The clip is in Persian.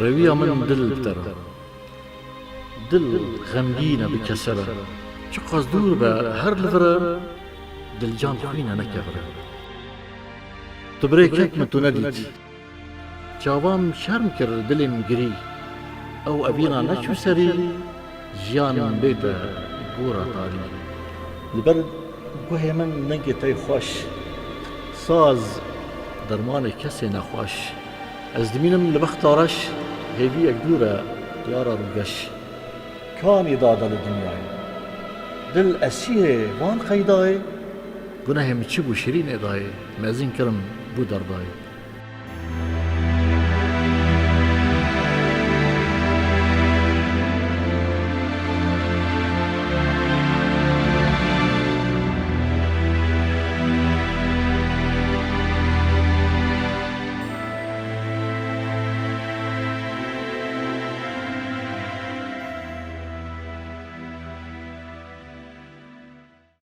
روی من دل بتره دل غمگینه بکسره چه قصد دور به هر لفره دل جان خوینه نکبره تو برای کک من تو ندید چاوام شرم کرد دلم گری او ابینا نچو سری جیان بیده گورا تاری لبر گوه من نگی تای خوش ساز درمان کسی نخوش از دمینم لبخت آرش هیوی اک دوره یارا روگش کانی داده دنیای دل اسیه وان خیدای گناه می چی بو شیرین ادای مزین کرم بو دردای